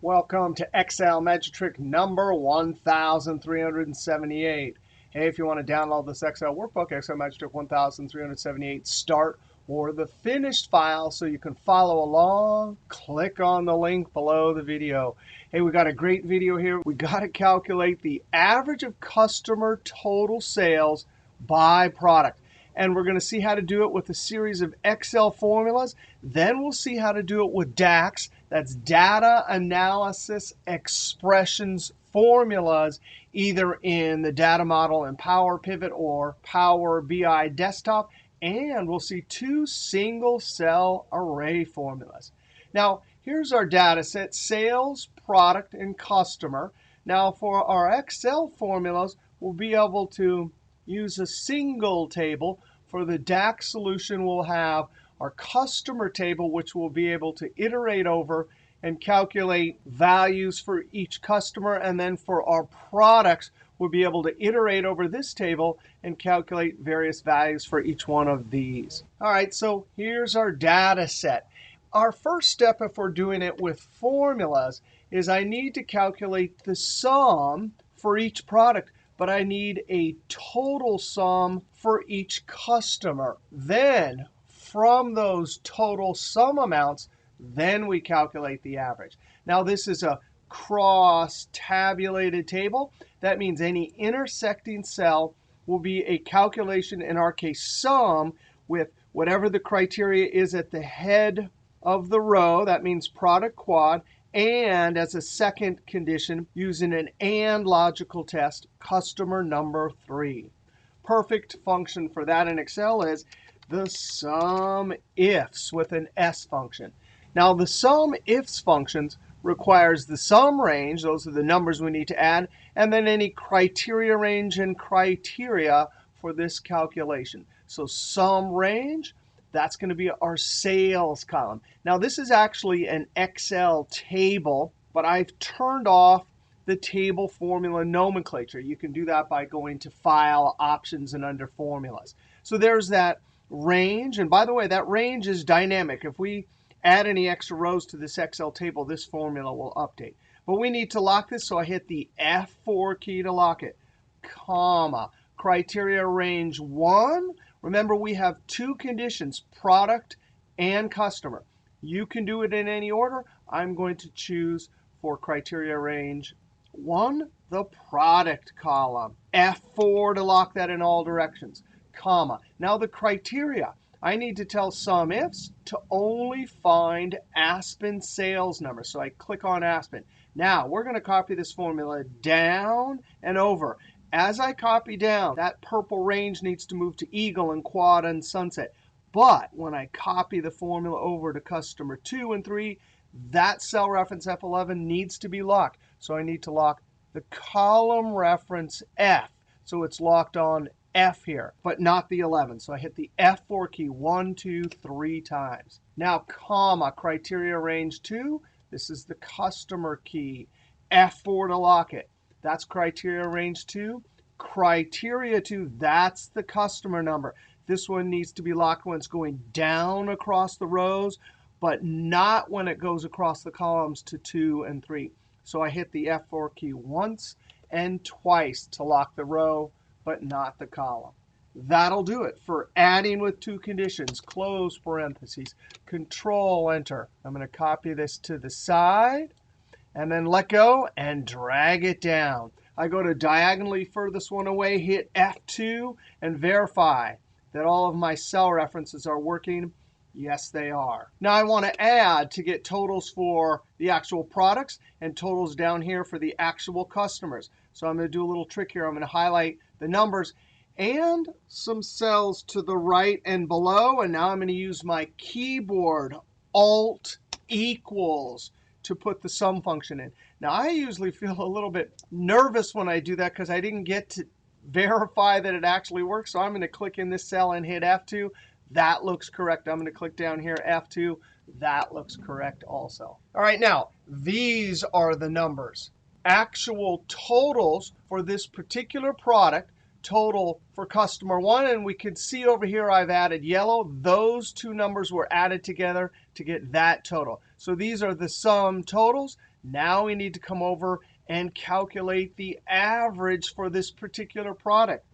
Welcome to Excel Magic Trick number 1378. Hey, if you want to download this Excel workbook, Excel Magic Trick 1378 Start or the finished file so you can follow along, click on the link below the video. Hey, we got a great video here. We got to calculate the average of customer total sales by product. And we're going to see how to do it with a series of Excel formulas. Then we'll see how to do it with DAX. That's data analysis expressions formulas, either in the data model in Power Pivot or Power BI Desktop. And we'll see two single cell array formulas. Now, here's our data set, sales, product, and customer. Now, for our Excel formulas, we'll be able to use a single table. For the DAX solution, we'll have our customer table, which we'll be able to iterate over and calculate values for each customer. And then for our products, we'll be able to iterate over this table and calculate various values for each one of these. All right, so here's our data set. Our first step, if we're doing it with formulas, is I need to calculate the sum for each product. But I need a total sum for each customer. Then, from those total sum amounts, then we calculate the average. Now, this is a cross-tabulated table. That means any intersecting cell will be a calculation, in our case, sum, with whatever the criteria is at the head of the row. That means product quad. And as a second condition, using an AND logical test, customer number 3. Perfect function for that in Excel is the SUMIFS with an S function. Now, the SUMIFS functions requires the sum range. Those are the numbers we need to add. And then any criteria range and criteria for this calculation. So sum range. That's going to be our sales column. Now, this is actually an Excel table, but I've turned off the table formula nomenclature. You can do that by going to File, Options, and under Formulas. So there's that range. And by the way, that range is dynamic. If we add any extra rows to this Excel table, this formula will update. But we need to lock this, so I hit the F4 key to lock it, comma, criteria range 1. Remember, we have two conditions, product and customer. You can do it in any order. I'm going to choose for criteria range 1, the product column. F4 to lock that in all directions, comma. Now the criteria. I need to tell SUMIFS to only find Aspen sales number. So I click on Aspen. Now, we're going to copy this formula down and over. As I copy down, that purple range needs to move to Eagle and Quad and Sunset. But when I copy the formula over to customer 2 and 3, that cell reference F11 needs to be locked. So I need to lock the column reference F. So it's locked on F here, but not the 11. So I hit the F4 key 1, 2, 3 times. Now, comma, criteria range 2. This is the customer key. F4 to lock it. That's criteria range 2. Criteria 2, that's the customer number. This one needs to be locked when it's going down across the rows, but not when it goes across the columns to 2 and 3. So I hit the F4 key once and twice to lock the row, but not the column. That'll do it for adding with two conditions, close parentheses, Control Enter. I'm going to copy this to the side. And then let go and drag it down. I go to diagonally furthest one away, hit F2, and verify that all of my cell references are working. Yes, they are. Now, I want to add to get totals for the actual products and totals down here for the actual customers. So I'm going to do a little trick here. I'm going to highlight the numbers and some cells to the right and below. And now I'm going to use my keyboard, Alt equals, to put the sum function in. Now, I usually feel a little bit nervous when I do that because I didn't get to verify that it actually works. So I'm going to click in this cell and hit F2. That looks correct. I'm going to click down here, F2. That looks correct also. All right, now, these are the numbers. Actual totals for this particular product, total for customer 1. And we can see over here I've added yellow. Those two numbers were added together to get that total. So these are the sum totals. Now we need to come over and calculate the average for this particular product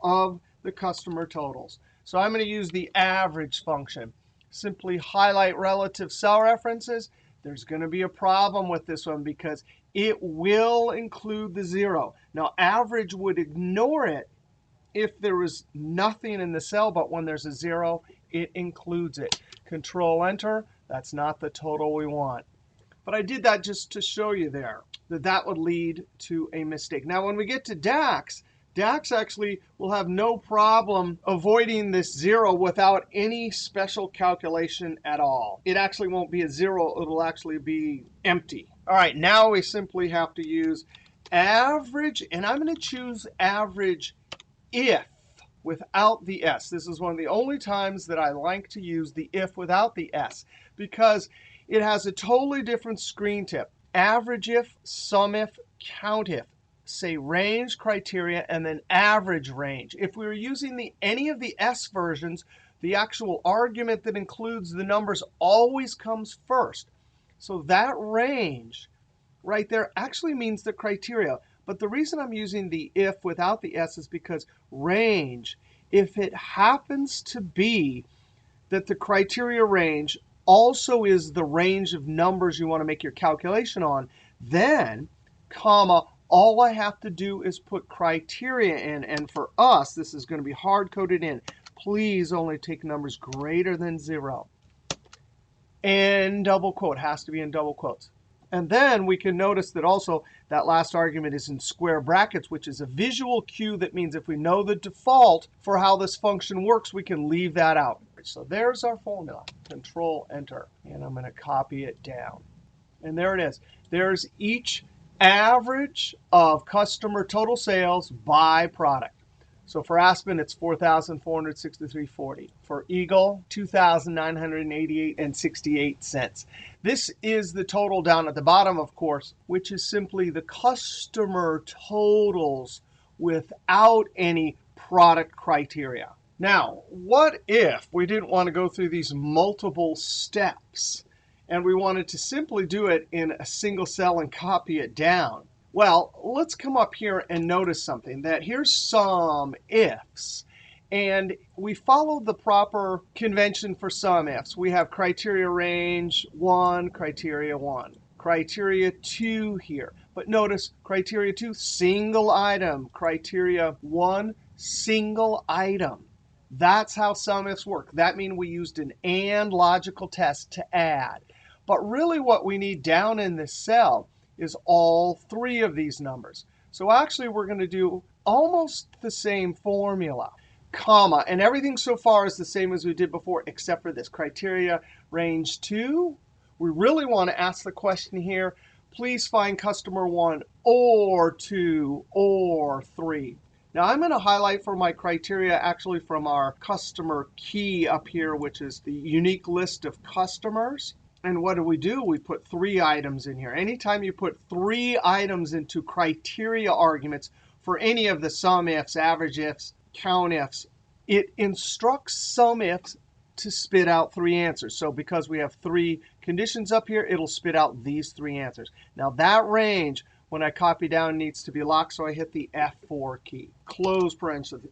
of the customer totals. So I'm going to use the average function. Simply highlight relative cell references. There's going to be a problem with this one because it will include the 0. Now, average would ignore it if there was nothing in the cell, but when there's a 0, it includes it. Control-Enter, that's not the total we want. But I did that just to show you there that that would lead to a mistake. Now, when we get to DAX, DAX actually will have no problem avoiding this 0 without any special calculation at all. It actually won't be a 0. It'll actually be empty. All right, now we simply have to use average. And I'm going to choose average if without the s. This is one of the only times that I like to use the if without the s because it has a totally different screen tip. AVERAGEIF, SUMIFS, COUNTIFS say range, criteria, and then average range. If we were using any of the S versions, the actual argument that includes the numbers always comes first. So that range right there actually means the criteria. But the reason I'm using the if without the s is because range, if it happens to be that the criteria range also is the range of numbers you want to make your calculation on, then, comma, all I have to do is put criteria in. And for us, this is going to be hard-coded in. Please only take numbers greater than 0. And double quote, has to be in double quotes. And then we can notice that also that last argument is in square brackets, which is a visual cue that means if we know the default for how this function works, we can leave that out. So there's our formula. Control-Enter. And I'm going to copy it down. And there it is. There's each average of customer total sales by product. So for Aspen, it's $4,463.40. For Eagle, $2,988.68. This is the total down at the bottom, of course, which is simply the customer totals without any product criteria. Now, what if we didn't want to go through these multiple steps and we wanted to simply do it in a single cell and copy it down? Well, let's come up here and notice something, that here's SUMIFS. And we follow the proper convention for SUMIFS. We have criteria range 1, criteria 1. Criteria 2 here. But notice criteria 2, single item. Criteria 1, single item. That's how SUMIFS work. That means we used an AND logical test to add. But really what we need down in this cell is all 3 of these numbers. So actually, we're going to do almost the same formula, comma. And everything so far is the same as we did before, except for this. Criteria range 2. We really want to ask the question here, please find customer 1 or 2 or 3. Now, I'm going to highlight for my criteria actually from our customer key up here, which is the unique list of customers. And what do? We put 3 items in here. Anytime you put 3 items into criteria arguments for any of the SUMIFS, AVERAGEIFs, COUNTIFS, it instructs SUMIFS to spit out 3 answers. So because we have 3 conditions up here, it'll spit out these 3 answers. Now that range, when I copy down, needs to be locked, so I hit the F4 key. Close parentheses.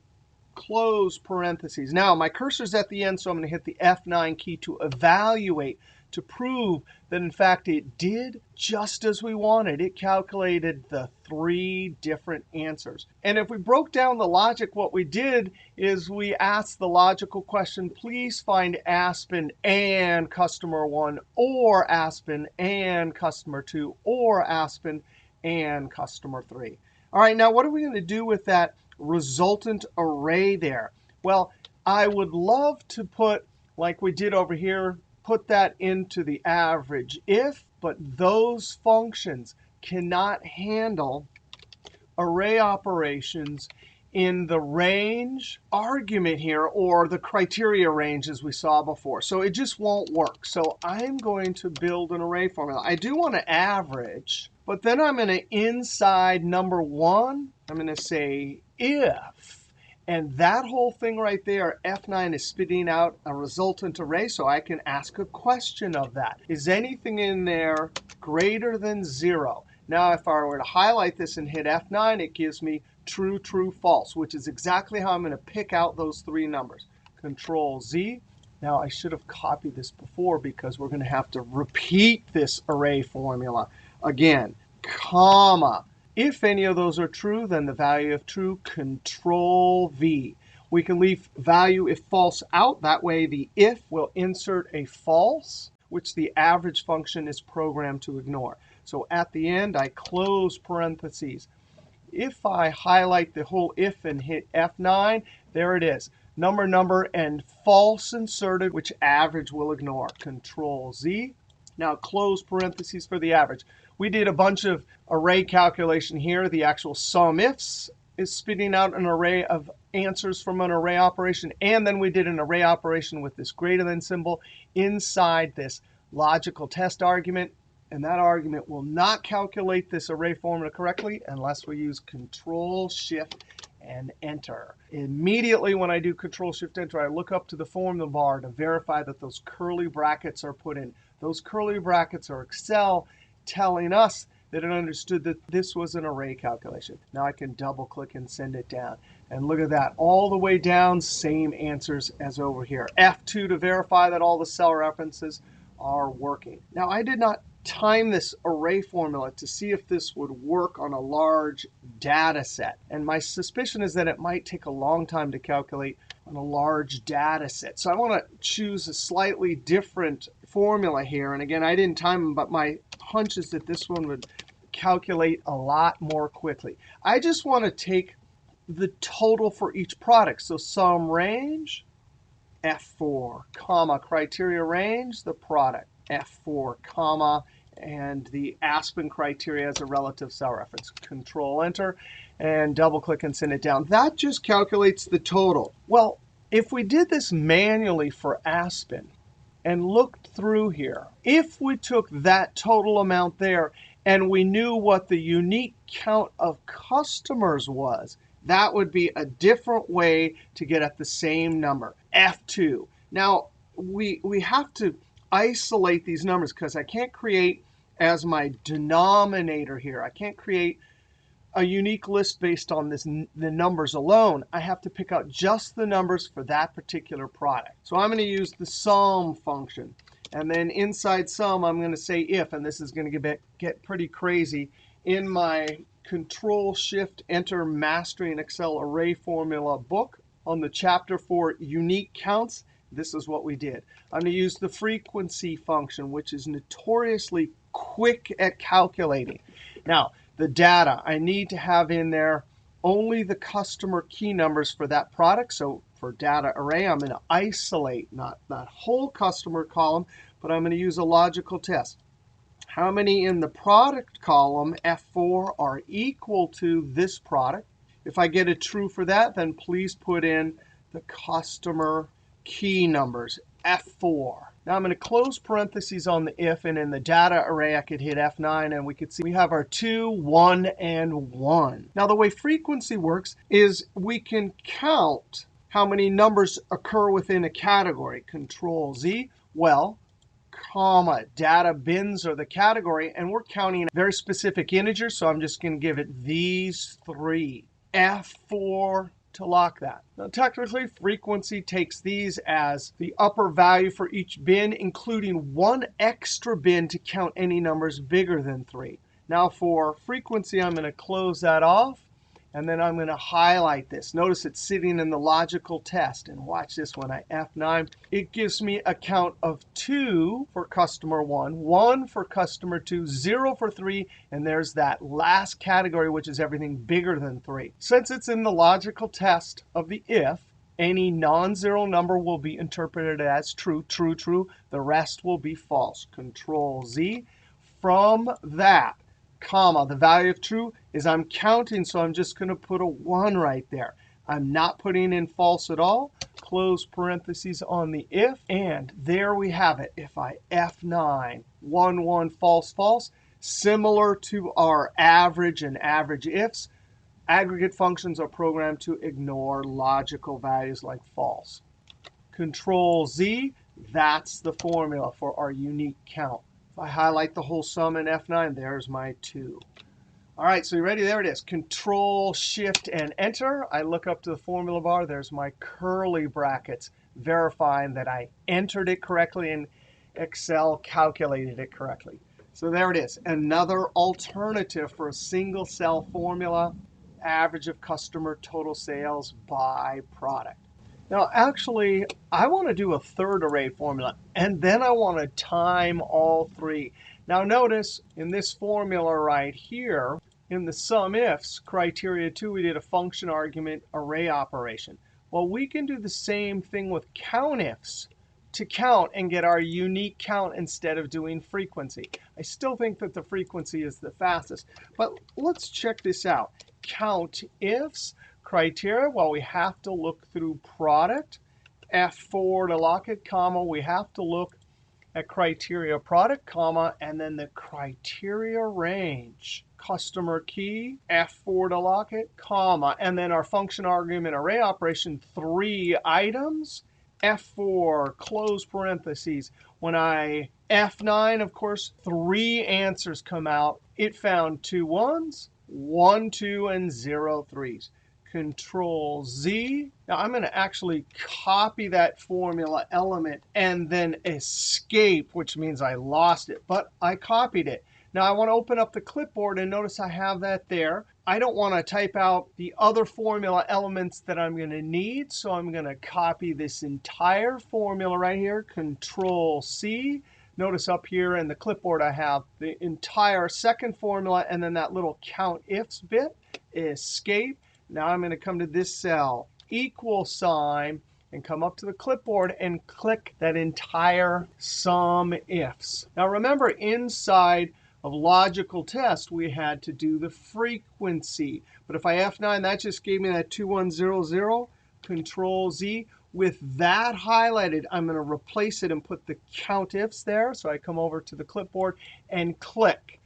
Close parentheses. Now my cursor's at the end, so I'm going to hit the F9 key to evaluate, to prove that, in fact, it did just as we wanted. It calculated the 3 different answers. And if we broke down the logic, what we did is we asked the logical question, please find Aspen and customer 1, or Aspen and customer 2, or Aspen and customer 3. All right, now what are we going to do with that resultant array there? Well, I would love to put, like we did over here, put that into the average if, but those functions cannot handle array operations in the range argument here or the criteria range as we saw before. So it just won't work. So I'm going to build an array formula. I do want to average, but then I'm going to inside number 1, I'm going to say if. And that whole thing right there, F9 is spitting out a resultant array, so I can ask a question of that. Is anything in there greater than 0? Now, if I were to highlight this and hit F9, it gives me true, true, false, which is exactly how I'm going to pick out those three numbers. Control Z. Now, I should have copied this before because we're going to have to repeat this array formula again, comma. If any of those are true, then the value of true, Control V. We can leave value if false out. That way, the if will insert a false, which the average function is programmed to ignore. So at the end, I close parentheses. If I highlight the whole if and hit F9, there it is. Number, number, and false inserted, which average will ignore. Control Z. Now close parentheses for the average. We did a bunch of array calculation here. The actual SUMIFS is spitting out an array of answers from an array operation. And then we did an array operation with this greater than symbol inside this logical test argument. And that argument will not calculate this array formula correctly unless we use Control Shift and Enter. Immediately when I do Control Shift Enter, I look up to the formula bar to verify that those curly brackets are put in. Those curly brackets are Excel telling us that it understood that this was an array calculation. Now I can double click and send it down. And look at that. All the way down, same answers as over here. F2 to verify that all the cell references are working. Now I did not time this array formula to see if this would work on a large data set. And my suspicion is that it might take a long time to calculate on a large data set. So I want to choose a slightly different formula here. And again, I didn't time them, but my hunch is that this one would calculate a lot more quickly. I just want to take the total for each product. So sum range, F4, comma, criteria range, the product, F4, comma, and the Aspen criteria as a relative cell reference. Control Enter, and double click and send it down. That just calculates the total. Well, if we did this manually for Aspen and looked through here, if we took that total amount there and we knew what the unique count of customers was, that would be a different way to get at the same number, F2. Now, we have to isolate these numbers because I can't create as my denominator here. I can't create a unique list based on the numbers alone. I have to pick out just the numbers for that particular product. So I'm going to use the sum function. And then inside sum, I'm going to say if, and this is going to get pretty crazy. In my Control Shift Enter Mastering Excel Array Formula book on the chapter for unique counts, this is what we did. I'm going to use the frequency function, which is notoriously quick at calculating. Now, the data, I need to have in there only the customer key numbers for that product. So for data array, I'm going to isolate not that whole customer column, but I'm going to use a logical test. How many in the product column, F4, are equal to this product? If I get a true for that, then please put in the customer key numbers, F4. Now I'm going to close parentheses on the if, and in the data array I could hit F9, and we could see we have our 2, 1, and 1. Now the way frequency works is we can count how many numbers occur within a category. Control Z. Well, comma, data bins are the category, and we're counting a very specific integer, so I'm just going to give it these 3. F4 to lock that. Now, technically, frequency takes these as the upper value for each bin, including one extra bin to count any numbers bigger than 3. Now, for frequency, I'm going to close that off, and then I'm going to highlight this. Notice it's sitting in the logical test. And watch this when I F9. It gives me a count of 2 for customer 1, 1 for customer 2, 0 for 3, and there's that last category, which is everything bigger than 3. Since it's in the logical test of the if, any non-zero number will be interpreted as true, true, true. The rest will be false. Control Z. From that, comma, the value of true is I'm counting, so I'm just going to put a 1 right there. I'm not putting in false at all. Close parentheses on the if, and there we have it. If I F9, 1, 1, false, false, similar to our average and average ifs, Aggregate functions are programmed to ignore logical values like false. Control Z, that's the formula for our unique count. If I highlight the whole sum in F9, there's my 2. All right, so you ready? There it is. Control, Shift, and Enter. I look up to the formula bar. There's my curly brackets verifying that I entered it correctly and Excel calculated it correctly. So there it is. Another alternative for a single cell formula, average of customer total sales by product. Now, actually, I want to do a third array formula, and then I want to time all three. Now, notice in this formula right here, in the SUMIFS criteria 2, we did a function argument array operation. Well, we can do the same thing with COUNTIFS to count and get our unique count instead of doing frequency. I still think that the frequency is the fastest, but let's check this out. COUNTIFS criteria, well, we have to look through product. F4 to lock it, comma, we have to look at criteria product, comma, and then the criteria range. Customer key, F4 to lock it, comma, and then our function argument array operation, 3 items, F4, close parentheses. When I F9, of course, 3 answers come out. It found 2 ones, 1 2, and 0 3s. Control Z. Now, I'm going to actually copy that formula element and then escape, which means I lost it. But I copied it. Now, I want to open up the clipboard, and notice I have that there. I don't want to type out the other formula elements that I'm going to need. So I'm going to copy this entire formula right here, Control C. Notice up here in the clipboard, I have the entire second formula and then that little COUNTIFS bit. Escape. Now I'm going to come to this cell, equal sign, and come up to the clipboard and click that entire SUMIFS. Now remember, inside of logical test, we had to do the frequency. But if I F9, that just gave me that 2100. Control Z. With that highlighted, I'm going to replace it and put the COUNTIFS there. So I come over to the clipboard and click.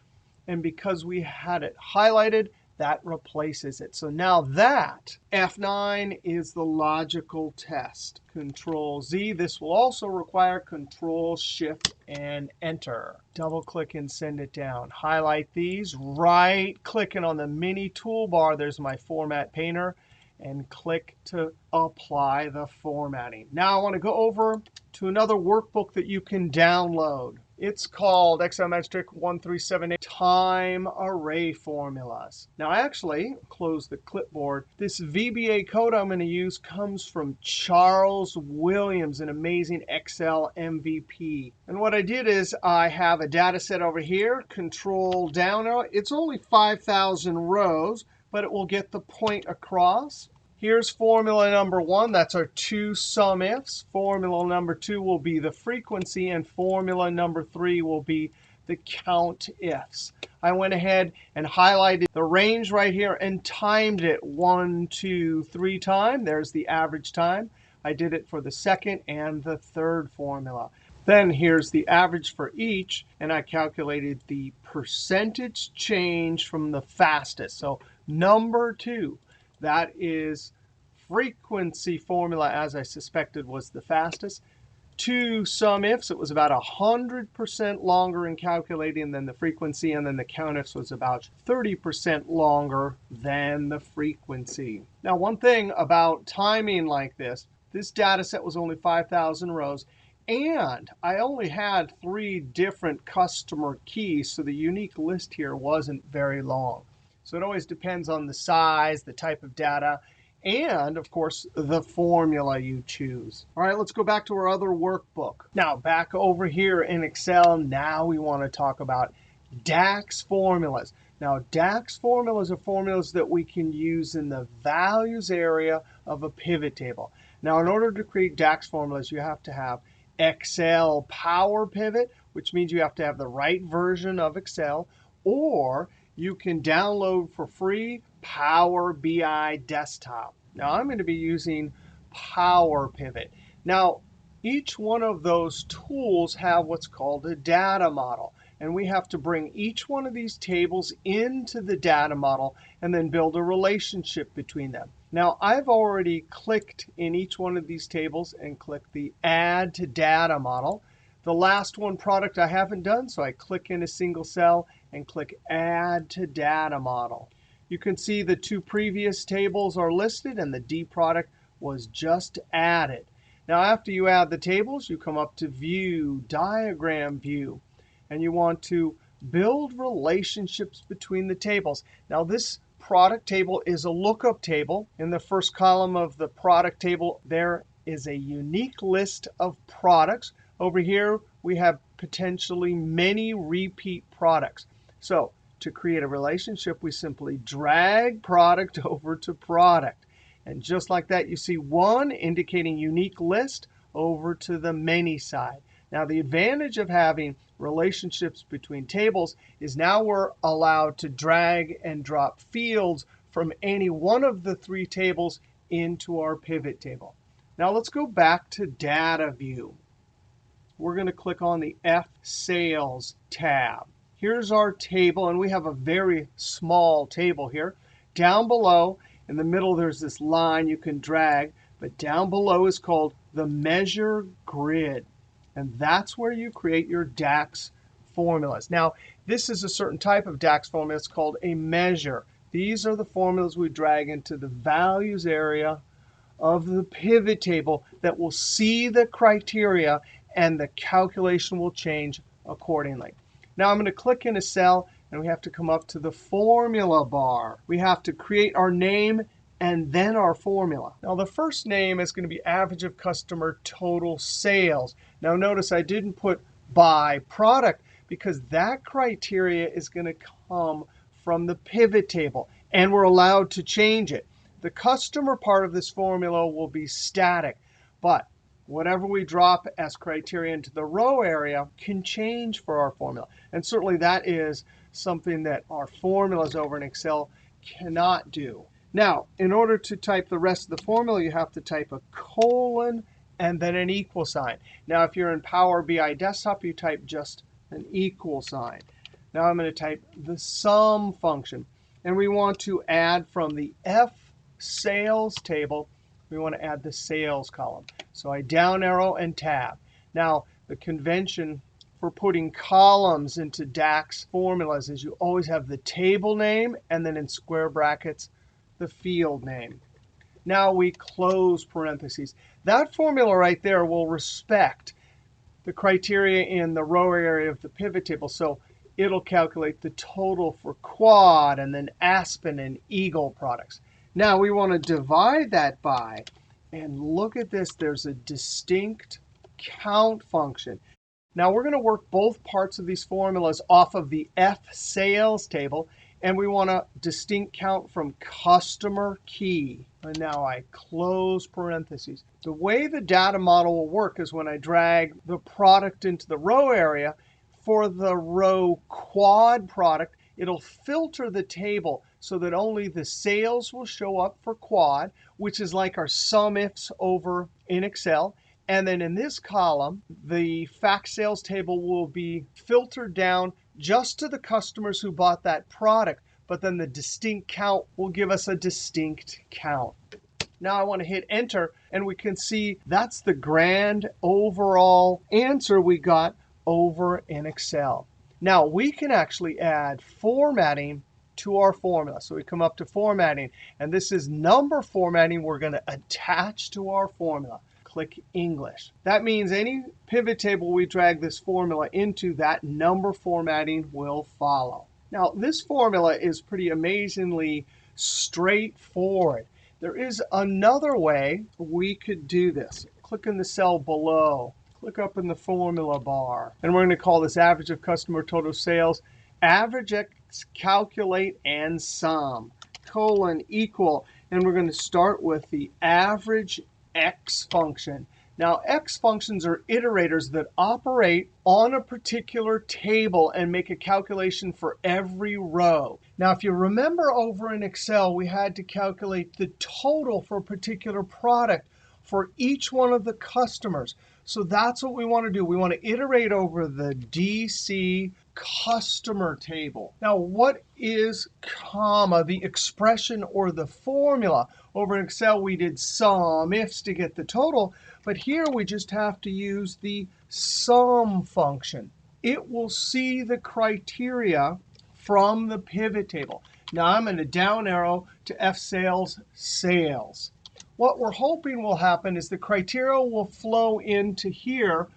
And because we had it highlighted, that replaces it. So now that F9 is the logical test. Control Z. This will also require Control Shift and Enter. Double click and send it down. Highlight these. Right clicking on the mini toolbar. There's my Format Painter. And click to apply the formatting. Now I want to go over to another workbook that you can download. It's called Excel Magic 1378 Time Array Formulas. Now I actually close the clipboard. This VBA code I'm going to use comes from Charles Williams, an amazing Excel MVP. And what I did is I have a data set over here, control down arrow. It's only 5,000 rows, but it will get the point across. Here's formula number 1. That's our 2 SUMIFS. Formula number 2 will be the frequency, and formula number 3 will be the COUNTIFS. I went ahead and highlighted the range right here and timed it 1, 2, 3 times. There's the average time. I did it for the second and the third formula. Then here's the average for each, and I calculated the percentage change from the fastest. So number 2, that is frequency formula, as I suspected was the fastest. 2 SUMIFS, it was about 100% longer in calculating than the frequency, and then the COUNTIFS was about 30% longer than the frequency. Now, one thing about timing like this data set was only 5,000 rows. And I only had 3 different customer keys, so the unique list here wasn't very long. So it always depends on the size, the type of data, and, of course, the formula you choose. All right, let's go back to our other workbook. Now, back over here in Excel, now we want to talk about DAX formulas. Now, DAX formulas are formulas that we can use in the values area of a pivot table. Now, in order to create DAX formulas, you have to have Excel Power Pivot, which means you have to have the right version of Excel, or you can download for free Power BI Desktop. Now, I'm going to be using Power Pivot. Now, each one of those tools have what's called a data model. And we have to bring each one of these tables into the data model and then build a relationship between them. Now, I've already clicked in each one of these tables and clicked the Add to Data Model. The last one, product, I haven't done, so I click in a single cell and click Add to Data Model. You can see the two previous tables are listed, and the D product was just added. Now, after you add the tables, you come up to View, Diagram View, and you want to build relationships between the tables. Now, this product table is a lookup table. In the first column of the product table, there is a unique list of products. Over here, we have potentially many repeat products. So to create a relationship, we simply drag product over to product. And just like that, you see one indicating unique list over to the many side. Now, the advantage of having relationships between tables is now we're allowed to drag and drop fields from any one of the three tables into our pivot table. Now, let's go back to Data View. We're going to click on the F Sales tab. Here's our table, and we have a very small table here. Down below, in the middle, there's this line you can drag, but down below is called the Measure Grid. And that's where you create your DAX formulas. Now, this is a certain type of DAX formula. It's called a measure. These are the formulas we drag into the values area of the pivot table that will see the criteria, and the calculation will change accordingly. Now, I'm going to click in a cell, and we have to come up to the formula bar. We have to create our name and then our formula. Now, the first name is going to be average of customer total sales. Now, notice I didn't put by product because that criteria is going to come from the pivot table, and we're allowed to change it. The customer part of this formula will be static, but whatever we drop as criteria into the row area can change for our formula. And certainly that is something that our formulas over in Excel cannot do. Now, in order to type the rest of the formula, you have to type a colon and then an equal sign. Now, if you're in Power BI Desktop, you type just an equal sign. Now, I'm going to type the SUM function. And we want to add from the F Sales table, we want to add the sales column. So I down arrow and tab. Now, the convention for putting columns into DAX formulas is you always have the table name and then in square brackets the field name. Now we close parentheses. That formula right there will respect the criteria in the row area of the pivot table. So it'll calculate the total for quad and then Aspen and Eagle products. Now we want to divide that by, and look at this, there's a distinct count function. Now we're going to work both parts of these formulas off of the F Sales table, and we want to distinct count from customer key. And now I close parentheses. The way the data model will work is when I drag the product into the row area, for the row quad product, it'll filter the table so that only the sales will show up for quad, which is like our SUMIFS over in Excel. And then in this column, the fact sales table will be filtered down just to the customers who bought that product. But then the distinct count will give us a distinct count. Now I want to hit Enter, and we can see that's the grand overall answer we got over in Excel. Now we can actually add formatting to our formula. So we come up to Formatting, and this is number formatting we're going to attach to our formula. Click English. That means any pivot table we drag this formula into, that number formatting will follow. Now, this formula is pretty amazingly straightforward. There is another way we could do this. Click in the cell below. Click up in the formula bar. And we're going to call this average of customer total sales, AVERAGEX calculate and sum, colon equal. And we're going to start with the average X function. Now, X functions are iterators that operate on a particular table and make a calculation for every row. Now, if you remember over in Excel, we had to calculate the total for a particular product for each one of the customers. So that's what we want to do. We want to iterate over the DC customer table. Now, what is comma, the expression or the formula? Over in Excel, we did SUMIFS to get the total. But here, we just have to use the SUM function. It will see the criteria from the pivot table. Now, I'm going to down arrow to F sales, sales. What we're hoping will happen is the criteria will flow into here.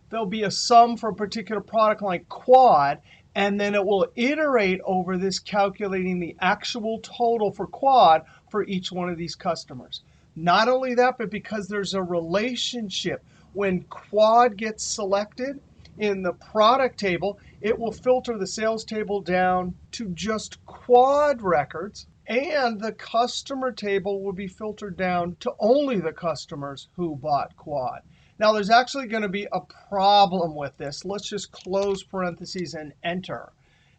There'll be a sum for a particular product like quad, and then it will iterate over this, calculating the actual total for quad for each one of these customers. Not only that, but because there's a relationship, when quad gets selected in the product table, it will filter the sales table down to just quad records, and the customer table will be filtered down to only the customers who bought quad. Now, there's actually going to be a problem with this. Let's just close parentheses and enter.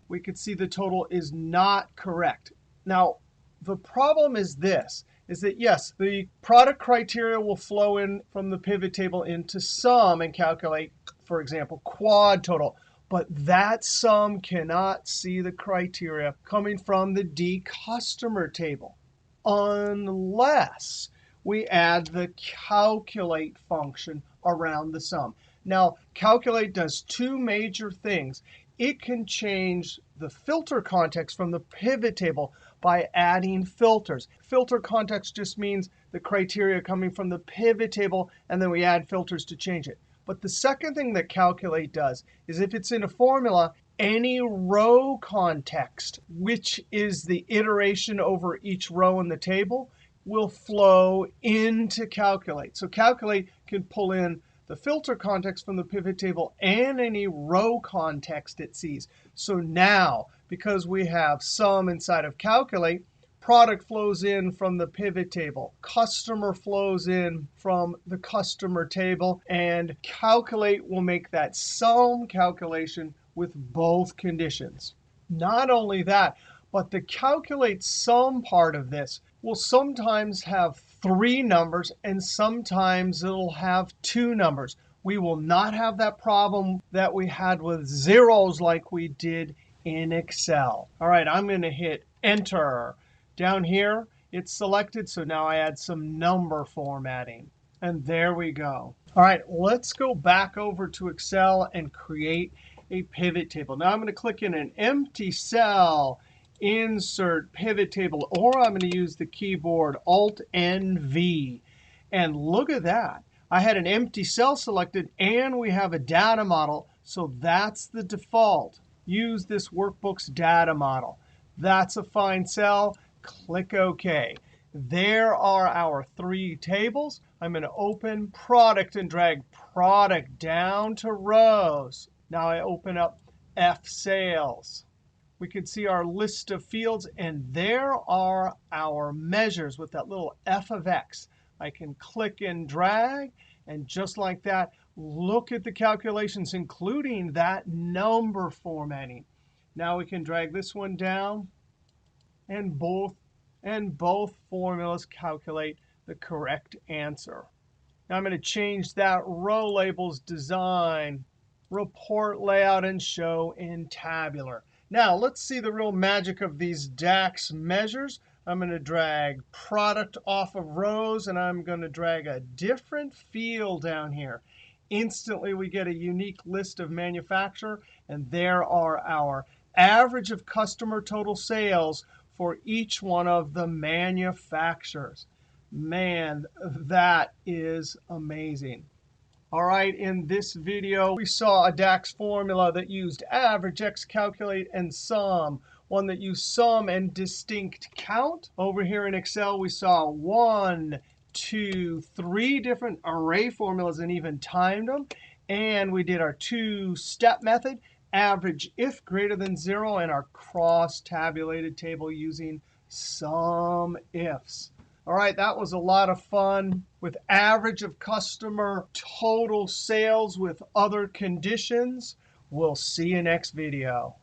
We can see the total is not correct. Now, the problem is this, is that, yes, the product criteria will flow in from the pivot table into SUM and calculate, for example, quad total. But that SUM cannot see the criteria coming from the D customer table unless we add the calculate function around the SUM. Now, calculate does two major things. It can change the filter context from the pivot table by adding filters. Filter context just means the criteria coming from the pivot table, and then we add filters to change it. But the second thing that calculate does is if it's in a formula, any row context, which is the iteration over each row in the table, will flow into calculate. So calculate can pull in the filter context from the pivot table and any row context it sees. So now, because we have SUM inside of calculate, product flows in from the pivot table. Customer flows in from the customer table. And calculate will make that SUM calculation with both conditions. Not only that, but the calculate SUM part of this will sometimes have 3 numbers, and sometimes it'll have 2 numbers. We will not have that problem that we had with zeros like we did in Excel. All right, I'm going to hit Enter. Down here, it's selected, so now I add some number formatting. And there we go. All right, let's go back over to Excel and create a pivot table. Now I'm going to click in an empty cell, Insert Pivot Table, or I'm going to use the keyboard Alt-N-V. And look at that. I had an empty cell selected, and we have a data model. So that's the default. Use this workbook's data model. That's a fine cell. Click OK. There are our 3 tables. I'm going to open Product and drag Product down to Rows. Now I open up F Sales. We can see our list of fields, and there are our measures with that little F of X. I can click and drag, and just like that, look at the calculations, including that number formatting. Now we can drag this one down, and both formulas calculate the correct answer. Now I'm going to change that row labels design, report layout, and show in tabular. Now, let's see the real magic of these DAX measures. I'm going to drag product off of rows, and I'm going to drag a different field down here. Instantly, we get a unique list of manufacturer, and there are our average of customer total sales for each one of the manufacturers. Man, that is amazing. All right, in this video, we saw a DAX formula that used AVERAGEX, calculate, and SUM. One that used SUM and DISTINCTCOUNT. Over here in Excel, we saw 1, 2, 3 different array formulas and even timed them. And we did our 2-step method, average if greater than 0, and our cross-tabulated table using SUMIFS. All right, that was a lot of fun with average of customer total sales with other conditions. We'll see you next video.